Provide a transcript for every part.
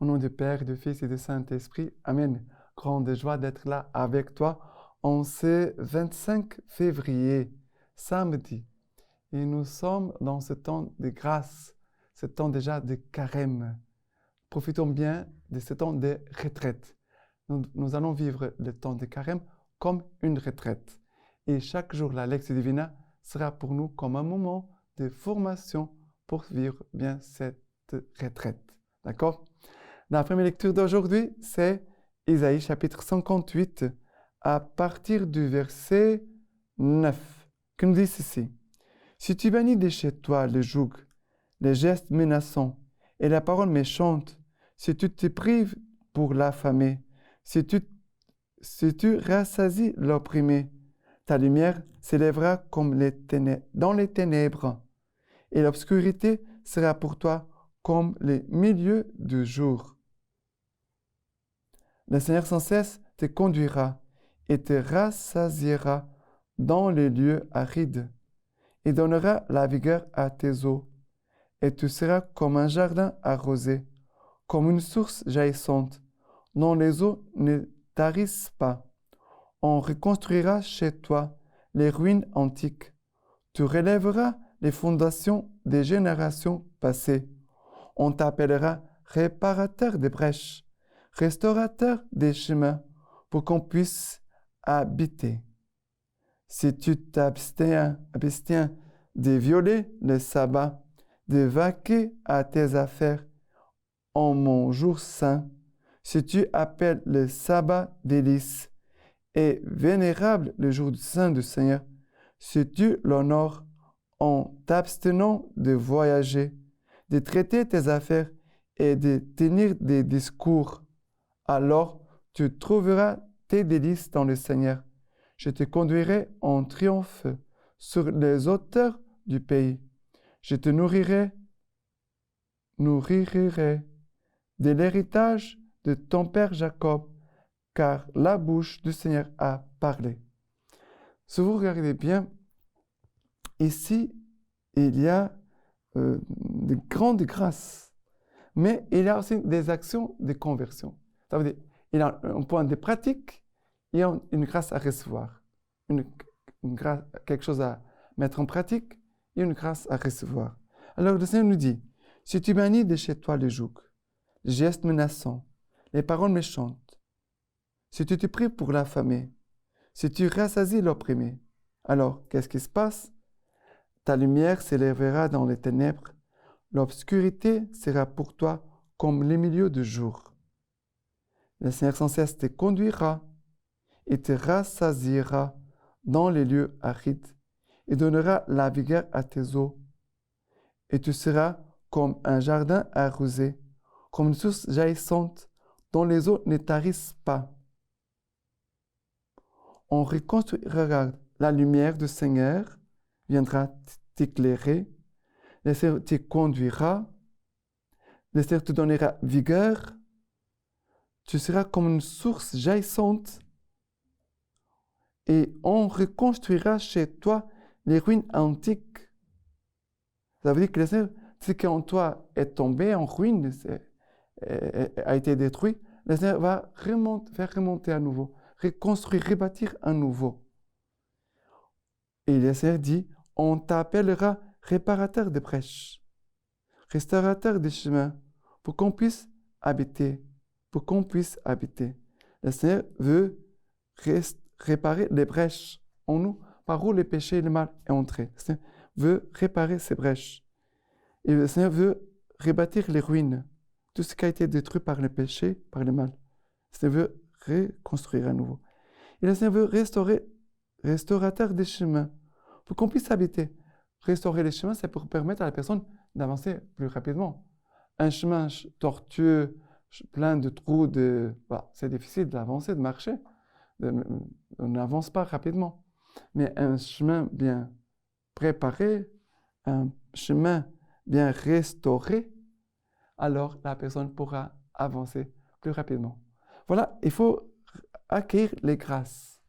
Au nom du Père, du Fils et du Saint-Esprit. Amen. Grande joie d'être là avec toi en ce 25 février, samedi. Et nous sommes dans ce temps de grâce, ce temps déjà de carême. Profitons bien de ce temps de retraite. Nous allons vivre le temps de carême comme une retraite. Et chaque jour, la Lectio Divina sera pour nous comme un moment de formation pour vivre bien cette retraite. D'accord? La première lecture d'aujourd'hui, c'est Isaïe chapitre 58 à partir du verset 9, qui nous dit ceci. Si tu bannis de chez toi le joug, les gestes menaçants et la parole méchante, si tu te prives pour l'affamer, si tu rassasies l'opprimé, ta lumière s'élèvera comme dans les ténèbres, et l'obscurité sera pour toi comme les milieux du jour. Le Seigneur sans cesse te conduira et te rassasiera dans les lieux arides, et donnera la vigueur à tes eaux, et tu seras comme un jardin arrosé, comme une source jaillissante, dont les eaux ne tarissent pas. On reconstruira chez toi les ruines antiques. Tu relèveras les fondations des générations passées. On t'appellera réparateur des brèches, restaurateur des chemins, pour qu'on puisse habiter. Si tu t'abstiens de violer le sabbat, de vaquer à tes affaires en mon jour saint, si tu appelles le sabbat délice et vénérable le jour saint du Seigneur, si tu l'honores en t'abstenant de voyager, de traiter tes affaires et de tenir des discours, alors tu trouveras tes délices dans le Seigneur. Je te conduirai en triomphe sur les hauteurs du pays. Je te nourrirai de l'héritage de ton père Jacob, car la bouche du Seigneur a parlé. Si vous regardez bien, ici, il y a de grandes grâces, mais il y a aussi des actions de conversion. Ça veut dire, il y a un point de pratique et une grâce à recevoir. Une grâce, quelque chose à mettre en pratique et une grâce à recevoir. Alors le Seigneur nous dit, si tu bannis de chez toi le joug, les gestes menaçants, les paroles méchantes, si tu te prives pour l'affamer, si tu rassasies l'opprimé, alors qu'est-ce qui se passe? Ta lumière s'élèvera dans les ténèbres, l'obscurité sera pour toi comme les milieux du jour. Le Seigneur sans cesse te conduira et te rassasiera dans les lieux arides et donnera la vigueur à tes eaux. Et tu seras comme un jardin arrosé, comme une source jaillissante dont les eaux ne tarissent pas. On reconstruira la lumière du Seigneur, viendra t'éclairer, le Seigneur te conduira, le Seigneur te donnera vigueur, tu seras comme une source jaillissante et on reconstruira chez toi les ruines antiques. Ça veut dire que le Seigneur, ce qui en toi est tombé en ruine, a été détruit, le Seigneur va faire remonter à nouveau, reconstruire, rebâtir à nouveau. Et le Seigneur dit, on t'appellera réparateur des brèches, restaurateur des chemins, pour qu'on puisse habiter, Le Seigneur veut réparer les brèches en nous, par où le péché et le mal est entré. Le Seigneur veut réparer ces brèches. Et le Seigneur veut rebâtir les ruines, tout ce qui a été détruit par le péché, par le mal. Le Seigneur veut reconstruire à nouveau. Et le Seigneur veut restaurateur des chemins, pour qu'on puisse habiter. Restaurer les chemins, c'est pour permettre à la personne d'avancer plus rapidement. Un chemin tortueux, plein de trous, c'est difficile d'avancer, de marcher. On n'avance pas rapidement. Mais un chemin bien préparé, un chemin bien restauré, alors la personne pourra avancer plus rapidement. Voilà, il faut acquérir les grâces.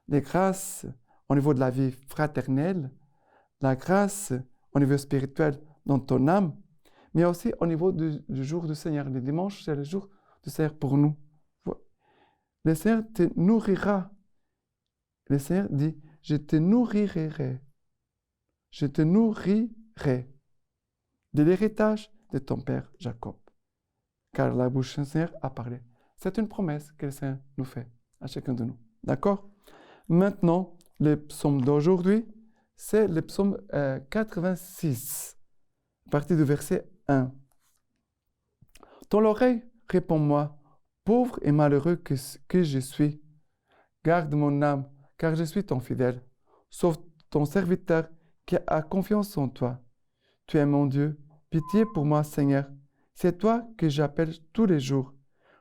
Les grâces au niveau de la vie fraternelle, la grâce au niveau spirituel dans ton âme, mais aussi au niveau du jour du Seigneur. Le dimanche, c'est le jour du Seigneur pour nous. Le Seigneur te nourrira. Le Seigneur dit, je te nourrirai. Je te nourrirai de l'héritage de ton père Jacob. Car la bouche du Seigneur a parlé. C'est une promesse que le Seigneur nous fait à chacun de nous. D'accord? Maintenant, le psaume d'aujourd'hui, c'est le psaume 86, à partir du verset 1. Ton oreille, réponds-moi, pauvre et malheureux que je suis. Garde mon âme, car je suis ton fidèle. Sauve ton serviteur qui a confiance en toi. Tu es mon Dieu, pitié pour moi, Seigneur. C'est toi que j'appelle tous les jours.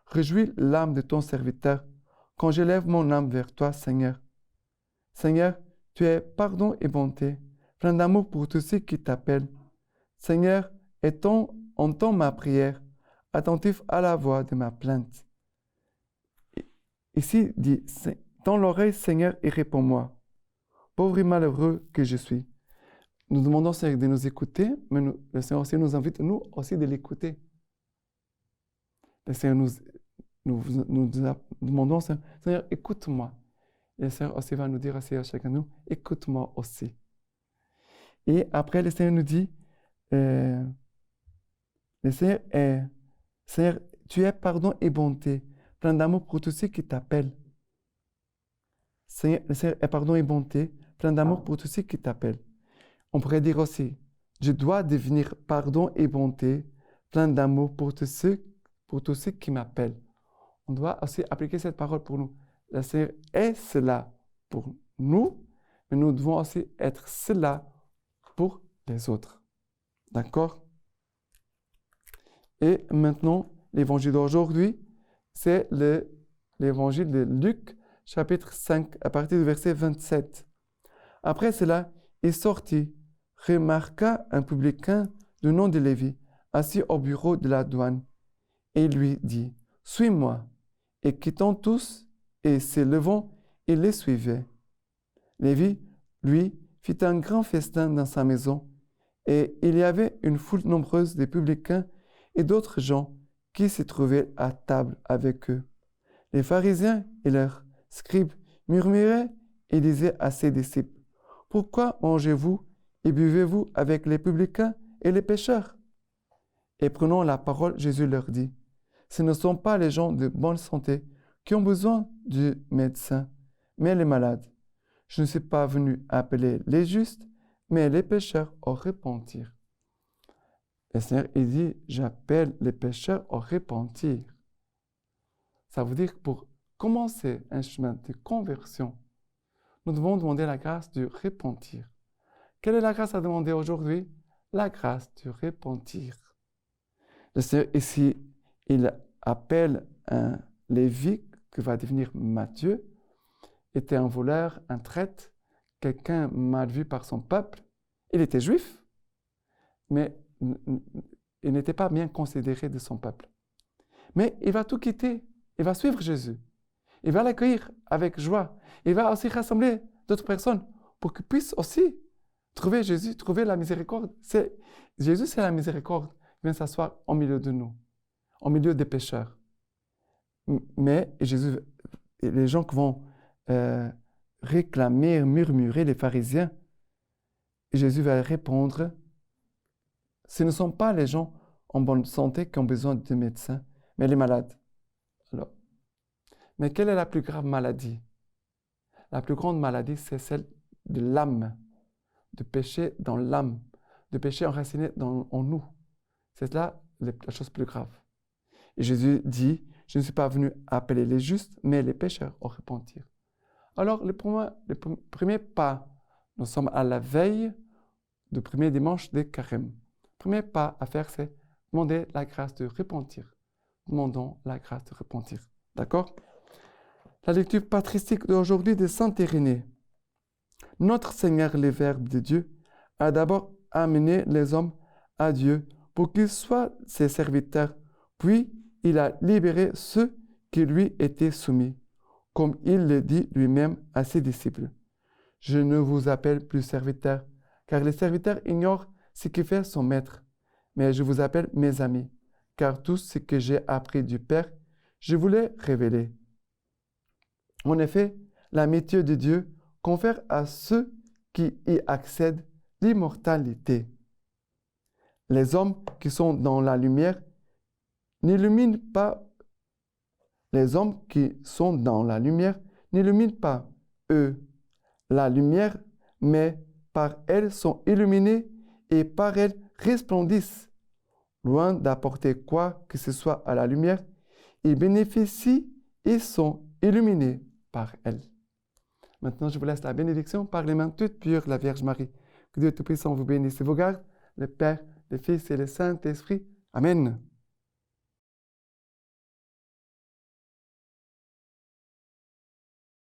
Réjouis l'âme de ton serviteur quand j'élève mon âme vers toi, Seigneur. Seigneur, tu es pardon et bonté, plein d'amour pour tous ceux qui t'appellent. Seigneur, entends ma prière, attentif à la voix de ma plainte. Ici dit, tends l'oreille, Seigneur, et réponds-moi. Pauvre et malheureux que je suis. Nous demandons au Seigneur de nous écouter, mais le Seigneur aussi nous invite, nous aussi, de l'écouter. Le Seigneur nous demandons, Seigneur, écoute-moi. Et le Seigneur aussi va nous dire aussi à chacun de nous, écoute-moi aussi. Et après, le Seigneur nous dit, le Seigneur, tu es pardon et bonté, plein d'amour pour tous ceux qui t'appellent. Seigneur, le Seigneur est pardon et bonté, plein d'amour pour tous ceux qui t'appellent. On pourrait dire aussi, je dois devenir pardon et bonté, plein d'amour pour tous ceux qui m'appellent. On doit aussi appliquer cette parole pour nous. Le Seigneur est cela pour nous, mais nous devons aussi être cela pour les autres. D'accord? Et maintenant, l'évangile d'aujourd'hui, c'est l'évangile de Luc, chapitre 5, à partir du verset 27. Après cela, il sortit, remarqua un publicain du nom de Lévi, assis au bureau de la douane, et lui dit, « Suis-moi ». Et quittant tous et se levant, il les suivait. Lévi, lui, fit un grand festin dans sa maison, et il y avait une foule nombreuse de publicains et d'autres gens qui se trouvaient à table avec eux. Les pharisiens et leurs scribes murmuraient et disaient à ses disciples, « Pourquoi mangez-vous et buvez-vous avec les publicains et les pécheurs ?» Et prenant la parole, Jésus leur dit, « Ce ne sont pas les gens de bonne santé qui ont besoin du médecin, mais les malades. Je ne suis pas venu appeler les justes, mais les pécheurs au repentir. » Le Seigneur, il dit, j'appelle les pécheurs au repentir. Ça veut dire que pour commencer un chemin de conversion, nous devons demander la grâce du repentir. Quelle est la grâce à demander aujourd'hui? La grâce du repentir. Le Seigneur, ici, il appelle un Lévi, qui va devenir Matthieu, était un voleur, un traître, quelqu'un mal vu par son peuple. Il était juif, mais il n'était pas bien considéré de son peuple. Mais il va tout quitter, il va suivre Jésus. Il va l'accueillir avec joie. Il va aussi rassembler d'autres personnes pour qu'ils puissent aussi trouver Jésus, trouver la miséricorde. Jésus, c'est la miséricorde. Il vient s'asseoir au milieu de nous, au milieu des pécheurs. Mais Jésus, les gens qui vont réclamer, murmurer, les pharisiens, Jésus va répondre, ce ne sont pas les gens en bonne santé qui ont besoin de médecins, mais les malades. Alors, mais quelle est la plus grave maladie? La plus grande maladie, c'est celle de l'âme, de péché dans l'âme, de péché enraciné en nous. C'est là la chose plus grave. Et Jésus dit, je ne suis pas venu appeler les justes, mais les pécheurs au repentir. Alors, le premier pas, nous sommes à la veille du premier dimanche de Carême. Le premier pas à faire, c'est demander la grâce de repentir. Demandons la grâce de repentir. D'accord? La lecture patristique d'aujourd'hui de Saint Irénée. Notre Seigneur, le Verbe de Dieu, a d'abord amené les hommes à Dieu pour qu'ils soient ses serviteurs, puis il a libéré ceux qui lui étaient soumis, comme il le dit lui-même à ses disciples. Je ne vous appelle plus serviteurs, car le serviteur ignore ce que fait son maître, mais je vous appelle mes amis, car tout ce que j'ai appris du Père, je vous l'ai révélé. En effet, l'amitié de Dieu confère à ceux qui y accèdent l'immortalité. Les hommes qui sont dans la lumière n'illuminent pas. Les hommes qui sont dans la lumière n'illuminent pas, eux, la lumière, mais par elle sont illuminés et par elle resplendissent. Loin d'apporter quoi que ce soit à la lumière, ils bénéficient et sont illuminés par elle. Maintenant, je vous laisse la bénédiction par les mains toutes pures de la Vierge Marie. Que Dieu Tout-Puissant vous bénisse et vous garde, le Père, le Fils et le Saint-Esprit. Amen.